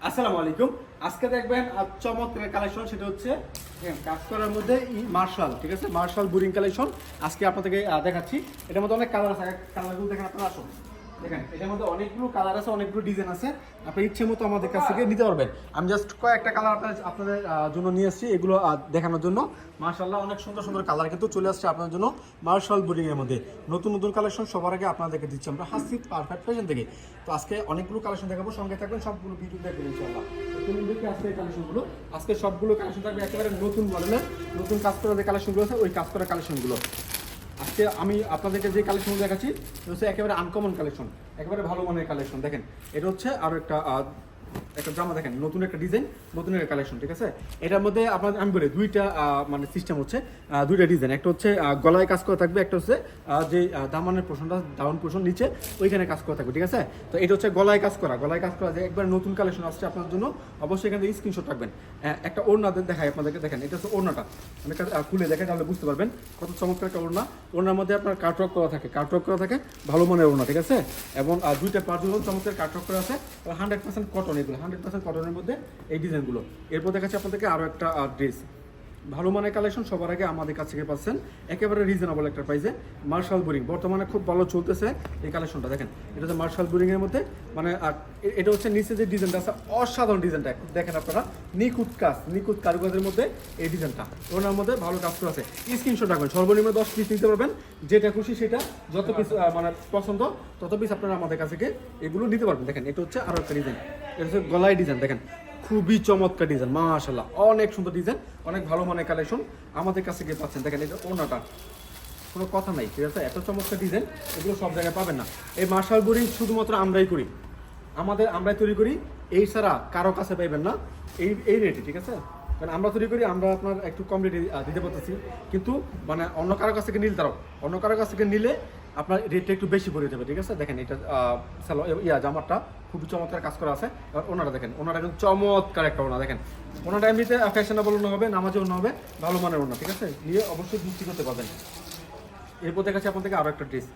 আসসালামু আলাইকুম। আজকে দেখবেন চমৎকার কালেকশন, সেটা হচ্ছে কাজ করার মধ্যে মার্শাল, ঠিক আছে, মার্শাল বোরিং কালেকশন আজকে আপনাদেরকে দেখাচ্ছি। এটার মধ্যে অনেক কালার আছে, কালারগুলো দেখেন আপনারা। আসুন দেখেন, এটার মধ্যে অনেকগুলো কালার আছে, অনেকগুলো ডিজাইন আছে, আপনার ইচ্ছে মতো আমাদের কাছ থেকে নিতে পারবেন। আমি জাস্ট কয়েকটা কালার আপনাদের জন্য নিয়ে এসেছি, এগুলো দেখানোর জন্য। মার্শাল্লাহ অনেক সুন্দর সুন্দর কালার কিন্তু চলে আসছে আপনার জন্য মার্শাল বোরিং এর মধ্যে। নতুন নতুন কালেকশন সবার আগে আপনাদেরকে দিচ্ছি আমরা হাসিব পারফেক্ট ফ্যাশন থেকে। তো আজকে অনেকগুলো কালেকশন দেখাবো, সঙ্গে থাকবেন, সবগুলো ভিডিও দেখবেন ইনশাআল্লাহ। আজকে সবগুলো কালেকশন থাকবে একেবারে নতুন মডেলের, নতুন কাজ করা যে কালেকশনগুলো আছে ওই কাজ করা কালেকশনগুলো। আজকে আমি আপনাদেরকে যে কালেকশনগুলো দেখাচ্ছি এটা হচ্ছে একেবারে আনকমন কালেকশন, একেবারে ভালো মানের কালেকশন। দেখেন এটা হচ্ছে আরও একটা জামা, দেখেন নতুন একটা ডিজাইন, নতুন একটা কালেকশন, ঠিক আছে। এটার মধ্যে আপনাদের আমি বলি দুইটা মানে সিস্টেম হচ্ছে, দুইটা ডিজাইন। একটা হচ্ছে গলায় কাজ করা থাকবে, একটা হচ্ছে যে দামানের পোর্শনটা, ডাউন পোর্শন নিচে ওইখানে কাজ করা থাকবে, ঠিক আছে। তো এটা হচ্ছে গলায় কাজ করা যে একবার নতুন কালেকশন আসছে আপনার জন্য, অবশ্যই এখান থেকে স্ক্রিনশট রাখবেন। একটা ওড়না দেখাই আপনাদেরকে, দেখেন এটা হচ্ছে ওড়নাটা, আমি খুলে দেখেন তাহলে বুঝতে পারবেন কত চমৎকার একটা ওড়না। ওড়নার মধ্যে আপনার কাটওয়ার্ক করা থাকে, ভালো মানের ওড়না, ঠিক আছে। এবং দুইটা পার্টগুলো চমৎকার কাটওয়ার্ক করা আছে, 100% কটন, এগুলো 100% কটনের মধ্যে এই ডিজাইনগুলো। এরপর দেখাচ্ছি আপনাদেরকে আরও একটা ড্রেস, ভালো মানের কালেকশন সবার আগে আমাদের কাছ থেকে পাচ্ছেন একেবারে রিজনেবল একটা প্রাইসে। মার্শাল বোরিং বর্তমানে খুব ভালো চলতেছে এই কালেকশনটা। দেখেন এটা হচ্ছে মার্শাল বোরিং এর মধ্যে, মানে এটা হচ্ছে নিচে যে ডিজাইনটা আছে অসাধারণ ডিজাইনটা, দেখেন আপনারা, নিখুঁত কারুকাজের মধ্যে এই ডিজাইনটা, ওনার মধ্যে ভালো কাজ করা আছে। স্ক্রিনশট রাখবেন, সর্বনিম্ন 10 পিস নিতে পারবেন, যেটা খুশি সেটা, যত পিস মানে পছন্দ তত পিস আপনারা আমাদের কাছ থেকে এগুলো নিতে পারবেন। দেখেন এটা হচ্ছে আরও একটা ডিজাইন, এটা হচ্ছে গলায় ডিজাইন, দেখেন খুবই চমৎকার ডিজাইন, মাশাআল্লাহ অনেক সুন্দর ডিজাইন, অনেক ভালো মানের কালেকশন আমাদের কাছে গিয়ে পাচ্ছেন। দেখেন এটা ওড়নাটা, কোনো কথা নাই, ঠিক আছে, এত চমৎকার ডিজাইন এগুলো সব জায়গায় পাবেন না। এই মার্শাল বোরিং শুধুমাত্র আমরাই করি, আমরাই তৈরি করি, এই ছাড়া কারো কাছে পাইবেন না এই রেটে, ঠিক আছে। কারণ আমরা তৈরি করি, আমরা আপনার একটু কম রেটে দিতে পারতেছি, কিন্তু মানে অন্য কারো কাছ থেকে নিলে আপনার রেটটা একটু বেশি পড়ে যাবে, ঠিক আছে। দেখেন এটা জামাটা খুবই চমৎকার কাজ করা আছে। আর ওনারা দেখেন, ওনারা কিন্তু চমৎকার একটা ওনা, দেখেন ওনাটা এমনিতে ফ্যাশনেবল ওনা হবে, নামাজে ওনা হবে, ভালো মানের ওনা, ঠিক আছে, নিয়ে অবশ্যই বিক্রি করতে পারবেন। এরপর দেখাচ্ছি আপনাদেরকে আরও একটা ড্রেস,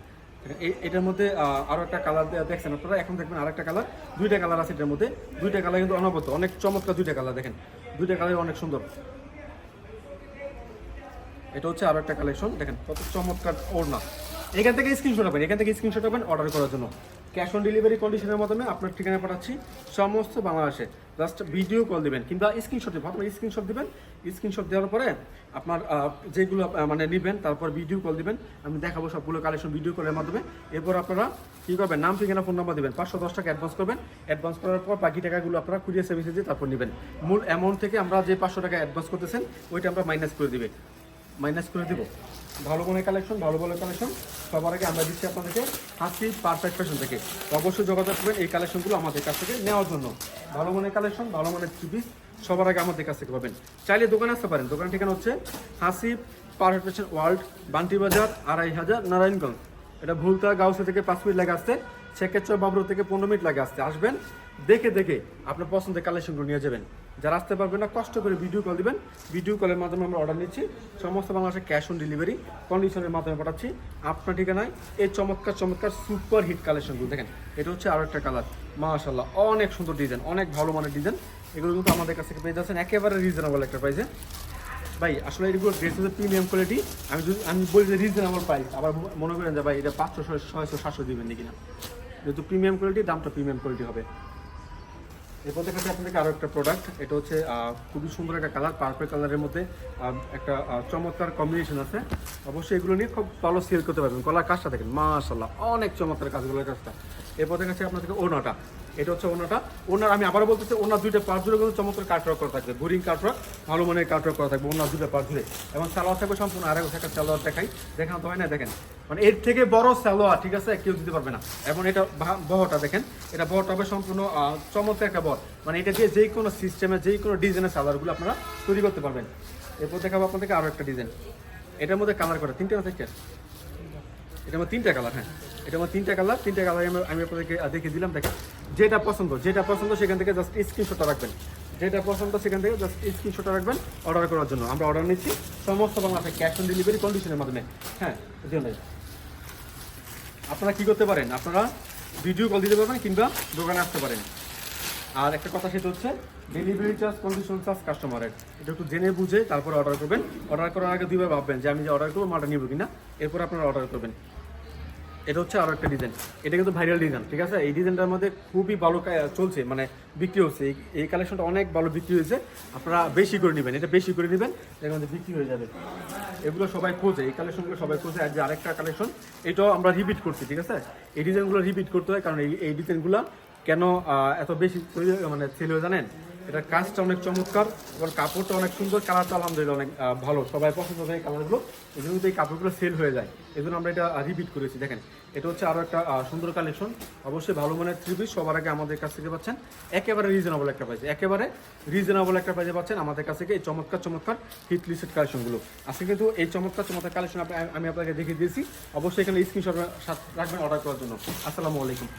এটার মধ্যে আরও একটা কালার দেখছেন আপনারা, এখন দেখবেন আরেকটা কালার, দুইটা কালার আছে এটার মধ্যে, দুইটা কালার কিন্তু অনবদ্য, অনেক চমৎকার দুইটা কালার, দেখেন দুইটা কালার অনেক সুন্দর। এটা হচ্ছে আরও একটা কালেকশন, দেখেন কত চমৎকার ওড়না। এখান থেকে স্ক্রিনশট পাবেন অর্ডার করার জন্য। ক্যাশ অন ডেলিভারি কন্ডিশনের মাধ্যমে আপনার ঠিকানা পাঠাচ্ছি সমস্ত বাংলাদেশে। জাস্ট ভিডিও কল দিবেন কিংবা স্ক্রিনশট দিবেন, স্ক্রিনশট দেওয়ার পরে আপনার যেগুলো মানে নেবেন, তারপর ভিডিও কল দিবেন, আমি দেখাবো সবগুলো কালেকশন ভিডিও কলের মাধ্যমে। এরপর আপনারা কী করবেন, নাম, ঠিকানা, ফোন নাম্বার দেবেন, 510 টাকা অ্যাডভান্স করবেন। অ্যাডভান্স করার পর বাকি টাকাগুলো আপনারা কুরিয়ার সার্ভিসে দিয়ে তারপর নেবেন। মূল অ্যামাউন্ট থেকে আমরা যে 500 টাকা অ্যাডভান্স করতেছেন ওইটা আমরা মাইনাস করে দেবো। ভালো কালেকশন সবার আগে আমরা দিচ্ছি আপনাদেরকে হাসিব পারফেক্ট ফ্যাশন থেকে। অবশ্যই যোগাযোগ করবেন এই কালেকশনগুলো আমাদের কাছ থেকে নেওয়ার জন্য। ভালো মানের কালেকশন, ভালো মানের পিস সবার আগে আমাদের কাছ থেকে পাবেন। চাইলে দোকানে আসতে পারেন, দোকানের ঠিকানা হচ্ছে Hasib perfect fashion world, Bunty বাজার, 2500, নারায়ণগঞ্জ। এটা ভুলতা গাউসে থেকে 5 মিনিট লাগে আসতে, শেখেরচর বাবুর থেকে 15 মিনিট লাগে আসতে। আসবেন, দেখে আপনার পছন্দের কালেকশনগুলো নিয়ে যাবেন। যারা আসতে পারবেন না কষ্ট করে ভিডিও কল দিবেন, ভিডিও কলের মাধ্যমে আমরা অর্ডার নিচ্ছি সমস্ত বাংলাদেশে, ক্যাশ অন ডেলিভারি কন্ডিশনের মাধ্যমে পাঠাচ্ছি আপনার ঠিকানায় এই চমৎকার সুপার হিট কালেকশনগুলো। দেখেন এটা হচ্ছে আরও একটা কালার, মাশাআল্লাহ অনেক সুন্দর ডিজাইন, অনেক ভালো মানের ডিজাইন। এগুলো কিন্তু আমাদের কাছ থেকে পেয়ে যাচ্ছেন একেবারে রিজনেবল একটা প্রাইসে। ভাই আসলে এগুলো ড্রেস হচ্ছে প্রিমিয়াম কোয়ালিটি, আমি বলি যে রিজনেবল প্রাইস, আবার মনে করেন যে ভাই এটা 500, 600, 700 দিবেন নাকি না, যেহেতু প্রিমিয়াম কোয়ালিটি দামটা প্রিমিয়াম কোয়ালিটি হবে। এরপর দেখাচ্ছি আপনাদেরকে আরও একটা প্রোডাক্ট, এটা হচ্ছে খুবই সুন্দর একটা কালার, পার্পল কালারের মধ্যে একটা চমৎকার কম্বিনেশন আছে। অবশ্যই এগুলো নিয়ে খুব ভালো সেল করতে পারবেন। গলার কাজটা দেখেন, মাশাআল্লাহ অনেক চমৎকার কাজ, গলার কাজটা। এরপর দেখাচ্ছি আপনাদেরকে ওড়নাটা, এটা হচ্ছে ওনার আমি আবারও বলতেছি, ওনার দুইটা পার্ট জুড়ে কিন্তু চমৎকার কাটওয়ার্ক করা থাকবে, বোরিং কাটওয়ার্ক, ভালো মানের কাটওয়ার্ক করা থাকবে ওনার দুইটা পার্ট জুড়ে। এবং সালোয়ার থাকবে সম্পূর্ণ আরেক একটা সালোয়ার দেখানো তো হয় না, দেখেন মানে এর থেকে বড় সালোয়ার, ঠিক আছে, কেউ দিতে পারবে না। এবং এটা বহরটা দেখেন, এটা বহরটা হবে সম্পূর্ণ চমৎকার একটা বহর, মানে এটা দিয়ে যে কোনো সিস্টেমে যে কোনো ডিজাইনের সালোয়ারগুলো আপনারা তৈরি করতে পারবেন। এরপর দেখাবো আপনাদেরকে আরও একটা ডিজাইন, এটার মধ্যে কালার করে তিনটে আছে, এটার মধ্যে তিনটা কালার, হ্যাঁ এটার মধ্যে তিনটা কালার আমি আপনাদেরকে দেখিয়ে দিলাম। দেখেন যেটা পছন্দ সেখান থেকে জাস্ট স্ক্রিনশটটা রাখবেন, অর্ডার করার জন্য। আমরা অর্ডার নিচ্ছি সমস্ত বাংলাদেশে ক্যাশ অন ডেলিভারি কন্ডিশনের মাধ্যমে। হ্যাঁ আপনারা কি করতে পারেন, আপনারা ভিডিও কল দিতে পারবেন কিংবা দোকানে আসতে পারেন। আর একটা কথা সেটা হচ্ছে ডেলিভারি চার্জ, কন্ডিশন চার্জ কাস্টমারের, এটা একটু জেনে বুঝে তারপরে অর্ডার করবেন। অর্ডার করার আগে দুইবার ভাববেন যে আমি যে অর্ডার করবো মালটা নিব কিনা, এরপর আপনারা অর্ডার করবেন। এটা হচ্ছে আরও একটা ডিজাইন, এটা কিন্তু ভাইরাল ডিজাইন, ঠিক আছে। এই ডিজাইনটার মধ্যে খুবই ভালো চলছে, মানে বিক্রি হচ্ছে। এই কালেকশনটা অনেক ভালো বিক্রি হয়েছে, আপনারা বেশি করে নেবেন, এটা বেশি করে নেবেন, এর মধ্যে বিক্রি হয়ে যাবে। এগুলো সবাই খোঁজে, এই কালেকশনগুলো সবাই খোঁজে। আর যে আরেকটা কালেকশন, এটাও আমরা রিপিট করছি, ঠিক আছে। এই ডিজাইনগুলো রিপিট করতে হয়, কারণ এই ডিজাইনগুলো কেন এত বেশি মানে সেল হয়ে জানেন, এটার কাজটা অনেক চমৎকার এবং কাপড়টা অনেক সুন্দর, কালারটা আলহামদুলিল্লাহ অনেক ভালো, সবাই পছন্দ করে এই কালারগুলো, এই জন্য এই কাপড়গুলো সেল হয়ে যায়, এই জন্য আমরা এটা রিপিট করেছি। দেখেন এটা হচ্ছে আরও একটা সুন্দর কালেকশন, অবশ্যই ভালো মানের থ্রি পিস সবার আগে আমাদের কাছ থেকে পাচ্ছেন একেবারে রিজনেবল একটা প্রাইসে, একেবারে রিজনেবল একটা প্রাইসে পাচ্ছেন আমাদের কাছ থেকে এই চমৎকার চমৎকার হিট লিস্টেড কালেকশনগুলো। আজকে কিন্তু এই চমৎকার চমৎকার কালেকশন আমি আপনাকে দেখিয়ে দিয়েছি, অবশ্যই এখানে স্ক্রিনশট রাখবেন অর্ডার করার জন্য। আসসালামু আলাইকুম।